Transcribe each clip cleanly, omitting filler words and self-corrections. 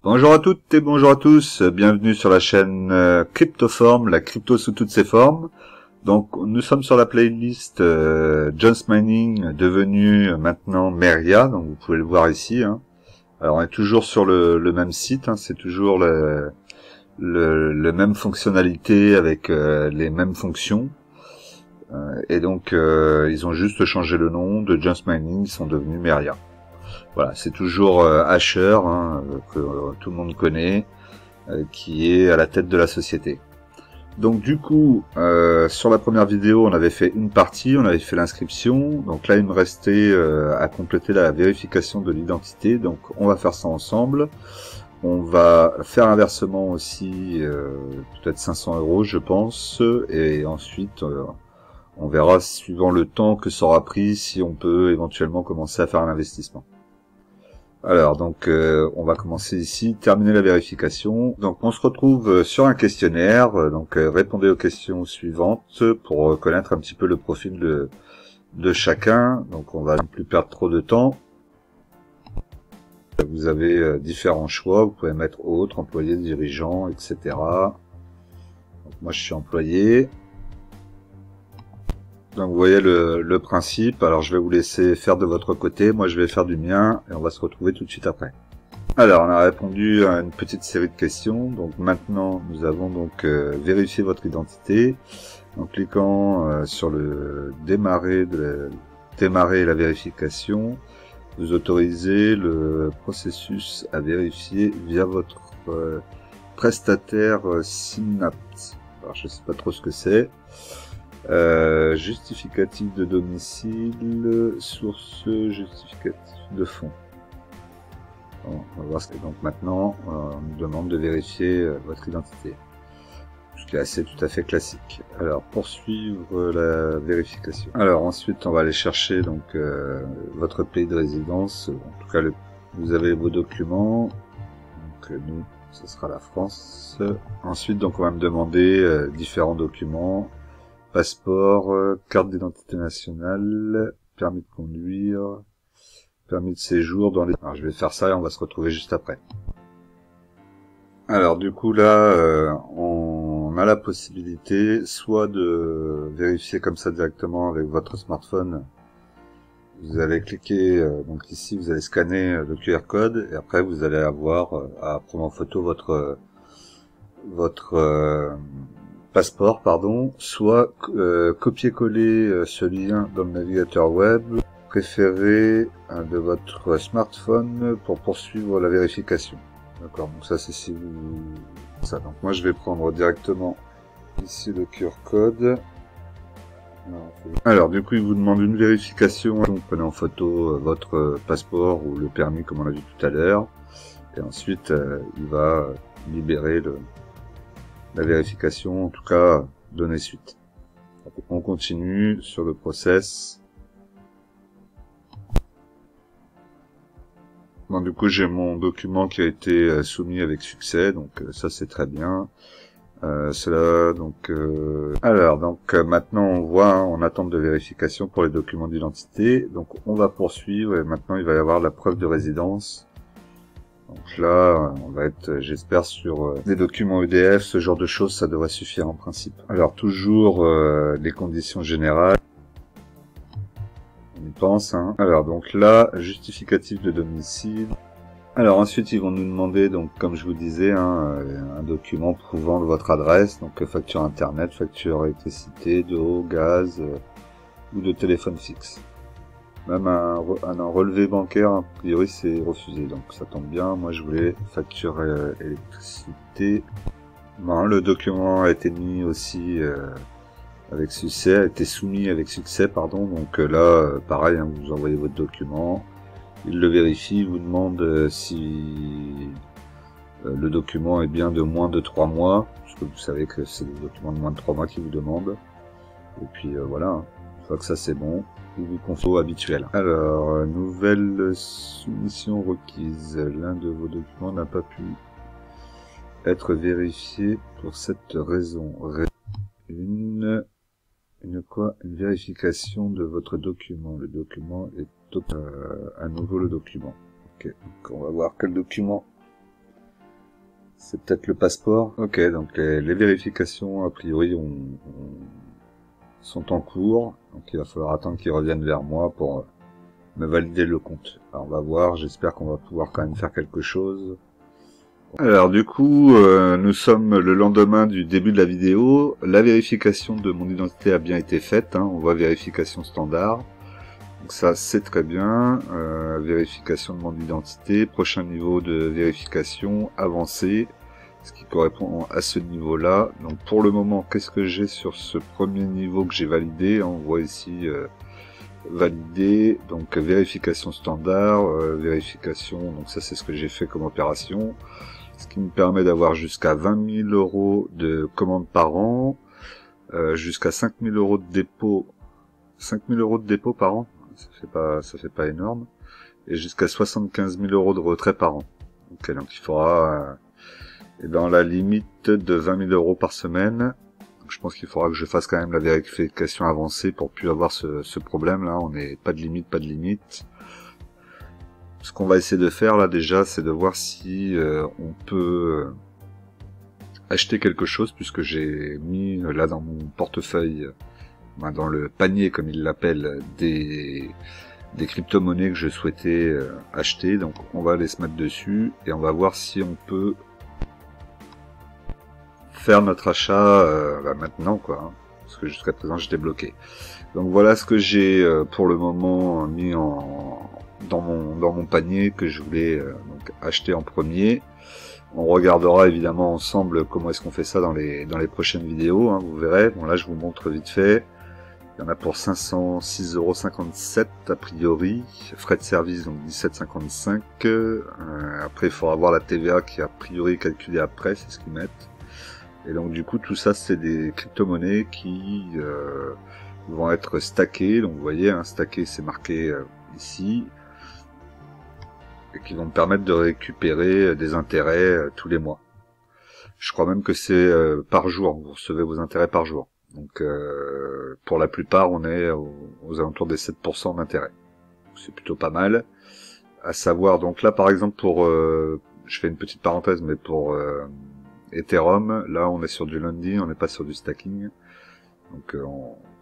Bonjour à toutes et bonjour à tous, bienvenue sur la chaîne Cryptoform, la crypto sous toutes ses formes. Donc nous sommes sur la playlist Jones Mining, devenu maintenant Meria, donc vous pouvez le voir ici. Alors on est toujours sur le même site, c'est toujours le même fonctionnalité avec les mêmes fonctions. Et donc ils ont juste changé le nom de Jones Mining, ils sont devenus Meria. Voilà, c'est toujours Asher, que tout le monde connaît, qui est à la tête de la société. Donc du coup, sur la première vidéo, on avait fait une partie, on avait fait l'inscription. Donc là, il me restait à compléter la vérification de l'identité. Donc on va faire ça ensemble. On va faire un versement aussi, peut-être 500 €, je pense. Et ensuite, on verra, suivant le temps que ça aura pris, si on peut éventuellement commencer à faire un investissement. Alors donc on va commencer ici, terminer la vérification. Donc on se retrouve sur un questionnaire, donc répondez aux questions suivantes pour connaître un petit peu le profil de chacun. Donc on va ne plus perdre trop de temps. Vous avez différents choix, vous pouvez mettre autre, employé, dirigeant, etc. Donc moi je suis employé. Donc vous voyez le principe, alors je vais vous laisser faire de votre côté, moi je vais faire du mien, et on va se retrouver tout de suite après. Alors on a répondu à une petite série de questions, donc maintenant nous avons donc vérifié votre identité, en cliquant sur le démarrer la vérification, vous autorisez le processus à vérifier via votre prestataire Synapse. Alors je sais pas trop ce que c'est. Justificatif de domicile, source justificatif de fonds. Bon, on va voir ce que donc maintenant on nous demande de vérifier votre identité, ce qui est assez tout à fait classique. Alors poursuivre la vérification. Alors ensuite on va aller chercher donc votre pays de résidence. En tout cas vous avez vos documents. Donc nous ce sera la France. Ensuite donc on va me demander différents documents. Passeport, carte d'identité nationale, permis de conduire, permis de séjour dans les... Alors je vais faire ça et on va se retrouver juste après. Alors du coup là, on a la possibilité soit de vérifier comme ça directement avec votre smartphone. Vous allez cliquer, donc ici vous allez scanner le QR code et après vous allez avoir à prendre en photo votre passeport, pardon, soit copier-coller ce lien dans le navigateur web, préféré de votre smartphone pour poursuivre la vérification. D'accord, donc ça c'est si vous... ça. Donc moi je vais prendre directement ici le QR code. Alors du coup il vous demande une vérification, donc prenez en photo votre passeport ou le permis comme on l'a vu tout à l'heure, et ensuite il va libérer la vérification, en tout cas, donner suite. On continue sur le process. Bon, du coup, j'ai mon document qui a été soumis avec succès, donc ça c'est très bien. Cela, donc, alors, donc maintenant on voit en attente de vérification pour les documents d'identité. Donc on va poursuivre et maintenant il va y avoir la preuve de résidence. Donc là, on va être, j'espère, sur des documents EDF, ce genre de choses, ça devrait suffire en principe. Alors toujours les conditions générales, on y pense. Alors donc là, justificatif de domicile. Alors ensuite, ils vont nous demander, donc comme je vous disais, un document prouvant votre adresse, donc facture internet, facture électricité, d'eau, gaz ou de téléphone fixe. Même un relevé bancaire, a priori c'est refusé, donc ça tombe bien. Moi je voulais facture électricité. Bon, le document a été mis aussi avec succès, a été soumis avec succès, pardon. Donc là, pareil, vous envoyez votre document, il le vérifie, il vous demande si le document est bien de moins de 3 mois, parce que vous savez que c'est des documents de moins de 3 mois qui vous demandent. Et puis voilà, une fois que ça c'est bon, vous confo habituel. Alors, nouvelle soumission requise. L'un de vos documents n'a pas pu être vérifié pour cette raison. Une vérification de votre document. Le document est à nouveau le document. Ok, donc on va voir quel document C'est peut-être le passeport. Ok, donc les vérifications, a priori, sont en cours. Donc il va falloir attendre qu'ils reviennent vers moi pour me valider le compte. Alors, on va voir, j'espère qu'on va pouvoir quand même faire quelque chose. Alors du coup, nous sommes le lendemain du début de la vidéo. La vérification de mon identité a bien été faite, hein. On voit vérification standard. Donc ça, c'est très bien. Vérification de mon identité. Prochain niveau de vérification, avancé. Ce qui correspond à ce niveau-là. Donc pour le moment, qu'est-ce que j'ai sur ce premier niveau que j'ai validé? On voit ici validé. Donc vérification standard, vérification. Donc ça, c'est ce que j'ai fait comme opération. Ce qui me permet d'avoir jusqu'à 20 000 euros de commandes par an, jusqu'à 5 000 euros de dépôt, 5 000 euros de dépôt par an, ça fait pas énorme, et jusqu'à 75 000 euros de retrait par an. Ok, donc il faudra, et dans la limite de 20 000 euros par semaine. Donc, je pense qu'il faudra que je fasse quand même la vérification avancée pour plus avoir ce problème là. On n'est pas de limite, pas de limite. Ce qu'on va essayer de faire là déjà, c'est de voir si on peut acheter quelque chose, puisque j'ai mis là dans mon portefeuille, dans le panier comme il l'appelle, des crypto-monnaies que je souhaitais acheter. Donc on va aller se mettre dessus et on va voir si on peut faire notre achat maintenant, quoi, hein, parce que jusqu'à présent j'étais bloqué. Donc voilà ce que j'ai pour le moment mis dans mon panier que je voulais donc acheter en premier. On regardera évidemment ensemble comment est-ce qu'on fait ça dans les prochaines vidéos, hein, vous verrez. Bon là je vous montre vite fait. Il y en a pour 506,57 € a priori. Frais de service donc 17,55 €. Après il faudra voir la TVA qui est a priori calculée après, c'est ce qu'ils mettent. Et donc du coup tout ça c'est des crypto-monnaies qui vont être stackées. Donc vous voyez, hein, stacké c'est marqué ici. Et qui vont me permettre de récupérer des intérêts tous les mois. Je crois même que c'est par jour, vous recevez vos intérêts par jour. Donc pour la plupart, on est aux alentours des 7% d'intérêt. C'est plutôt pas mal. À savoir, donc là par exemple pour, je fais une petite parenthèse, mais pour Ethereum, là on est sur du lending, on n'est pas sur du stacking. Donc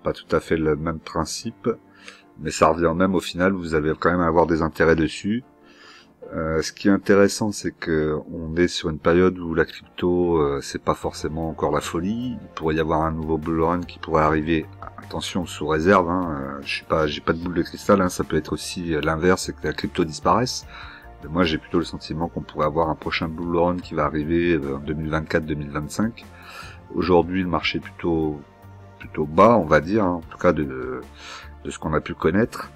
pas tout à fait le même principe, mais ça revient même au final, vous allez quand même avoir des intérêts dessus. Ce qui est intéressant, c'est que on est sur une période où la crypto, c'est pas forcément encore la folie. Il pourrait y avoir un nouveau bull run qui pourrait arriver. Attention, sous réserve. Hein, j'ai pas de boule de cristal. Hein, ça peut être aussi l'inverse, c'est que la crypto disparaisse. Mais moi, j'ai plutôt le sentiment qu'on pourrait avoir un prochain bull run qui va arriver en 2024-2025. Aujourd'hui, le marché est plutôt bas, on va dire, hein, en tout cas de ce qu'on a pu connaître.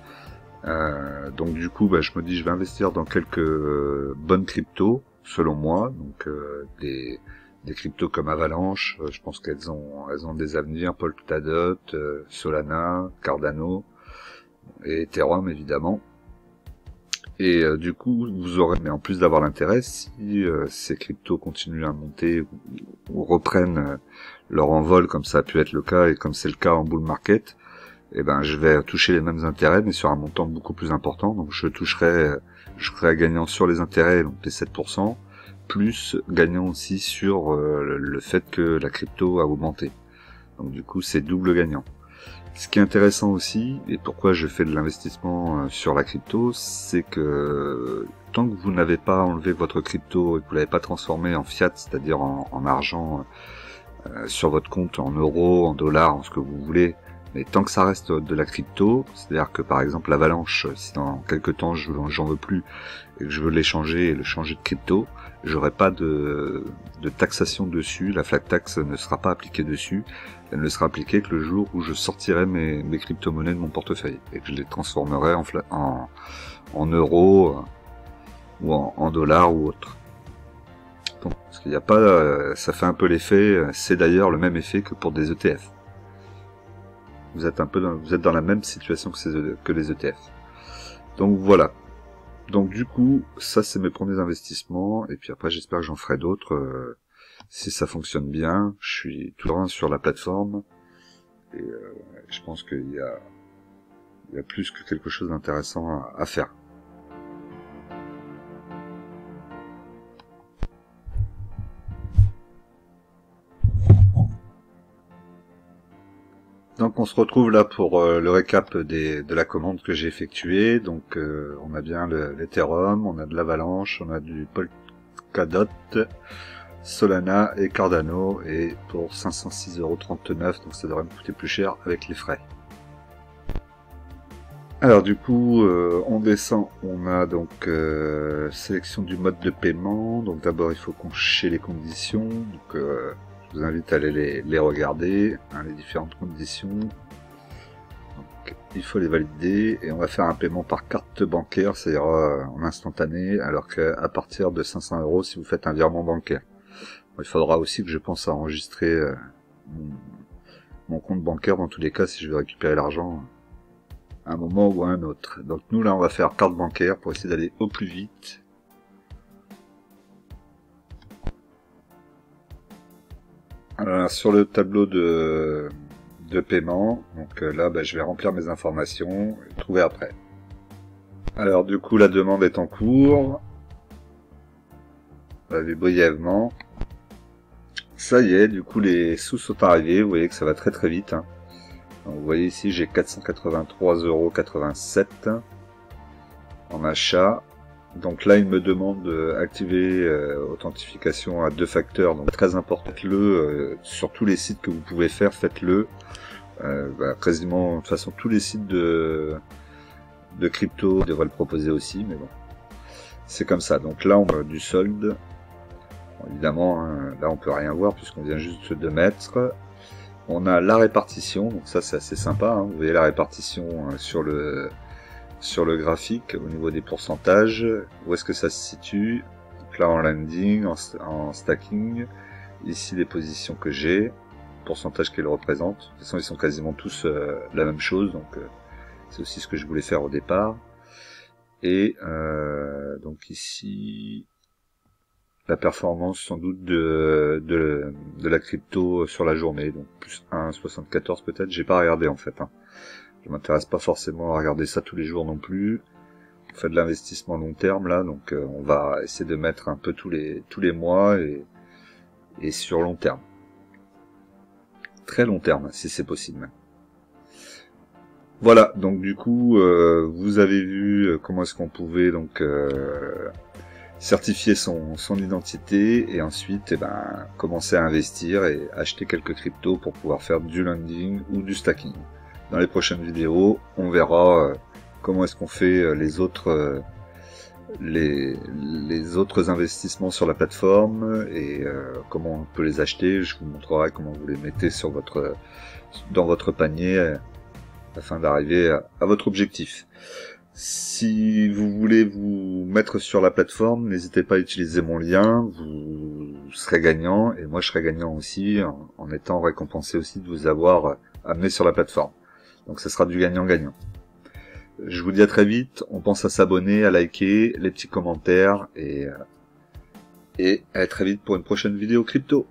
Donc du coup, je me dis, je vais investir dans quelques bonnes cryptos, selon moi. Donc des cryptos comme Avalanche, je pense qu'elles ont des avenirs. Polkadot, Solana, Cardano et Ethereum évidemment. Et du coup, vous aurez, mais en plus d'avoir l'intérêt, si ces cryptos continuent à monter ou reprennent leur envol, comme ça a pu être le cas et comme c'est le cas en bull market, eh ben je vais toucher les mêmes intérêts, mais sur un montant beaucoup plus important. Donc je serai gagnant sur les intérêts, donc les 7%, plus gagnant aussi sur le fait que la crypto a augmenté. Donc du coup c'est double gagnant. Ce qui est intéressant aussi, et pourquoi je fais de l'investissement sur la crypto, c'est que tant que vous n'avez pas enlevé votre crypto et que vous l'avez pas transformé en fiat, c'est-à-dire en argent sur votre compte, en euros, en dollars, en ce que vous voulez, mais tant que ça reste de la crypto, c'est-à-dire que par exemple l'Avalanche, si dans quelques temps j'en veux plus et que je veux l'échanger et le changer de crypto, j'aurai pas de taxation dessus, la flat tax ne sera pas appliquée dessus, elle ne sera appliquée que le jour où je sortirai mes crypto-monnaies de mon portefeuille et que je les transformerai en euros ou en dollars ou autre. Donc, parce qu'il n'y a pas, ça fait un peu l'effet, c'est d'ailleurs le même effet que pour des ETF. Vous êtes dans la même situation que les ETF. Donc voilà. Donc du coup, ça c'est mes premiers investissements, et puis après j'espère que j'en ferai d'autres si ça fonctionne bien. Je suis tout droit sur la plateforme, et je pense qu'il y a plus que quelque chose d'intéressant à faire. Donc on se retrouve là pour le récap de la commande que j'ai effectuée. Donc on a bien l'Ethereum, on a de l'Avalanche, on a du Polkadot, Solana et Cardano, et pour 506,39 €, donc ça devrait me coûter plus cher avec les frais. Alors du coup, on descend, on a donc sélection du mode de paiement. Donc d'abord il faut cocher les conditions, donc je vous invite à aller les regarder, hein, les différentes conditions. Donc, il faut les valider, et on va faire un paiement par carte bancaire, c'est-à-dire en instantané, alors qu'à partir de 500 € si vous faites un virement bancaire. Il faudra aussi que je pense à enregistrer mon compte bancaire dans tous les cas si je veux récupérer l'argent à un moment ou à un autre. Donc nous là on va faire carte bancaire pour essayer d'aller au plus vite. Alors, sur le tableau de paiement, donc là je vais remplir mes informations et trouver après. Alors du coup la demande est en cours. On va voir brièvement. Ça y est, du coup les sous sont arrivés, vous voyez que ça va très très vite, hein. Donc, vous voyez ici j'ai 483,87 € en achat. Donc là il me demande d'activer authentification à 2 facteurs, donc très important. Faites-le sur tous les sites que vous pouvez faire, faites-le. Quasiment de toute façon tous les sites de crypto devraient le proposer aussi, mais bon, c'est comme ça. Donc là on a du solde. Bon, évidemment, hein, là on peut rien voir puisqu'on vient juste de mettre. On a la répartition, donc ça c'est assez sympa, hein. Vous voyez la répartition sur le graphique au niveau des pourcentages, où est-ce que ça se situe. Donc là en landing, en stacking, ici les positions que j'ai, pourcentage qu'elles représentent. De toute façon ils sont quasiment tous la même chose, donc c'est aussi ce que je voulais faire au départ. Et donc ici la performance sans doute de la crypto sur la journée, donc plus 1,74 peut-être, j'ai pas regardé en fait, hein. Je m'intéresse pas forcément à regarder ça tous les jours non plus. On fait de l'investissement long terme là, donc on va essayer de mettre un peu tous les mois et sur long terme. Très long terme si c'est possible. Voilà, donc du coup vous avez vu comment est-ce qu'on pouvait donc certifier son identité, et ensuite commencer à investir et acheter quelques cryptos pour pouvoir faire du lending ou du stacking. Dans les prochaines vidéos, on verra comment est-ce qu'on fait les autres investissements sur la plateforme, et comment on peut les acheter. Je vous montrerai comment vous les mettez dans votre panier afin d'arriver à votre objectif. Si vous voulez vous mettre sur la plateforme, n'hésitez pas à utiliser mon lien, vous serez gagnant, et moi je serai gagnant aussi, en étant récompensé aussi de vous avoir amené sur la plateforme. Donc ça sera du gagnant-gagnant. Je vous dis à très vite, on pense à s'abonner, à liker, les petits commentaires, et à très vite pour une prochaine vidéo crypto.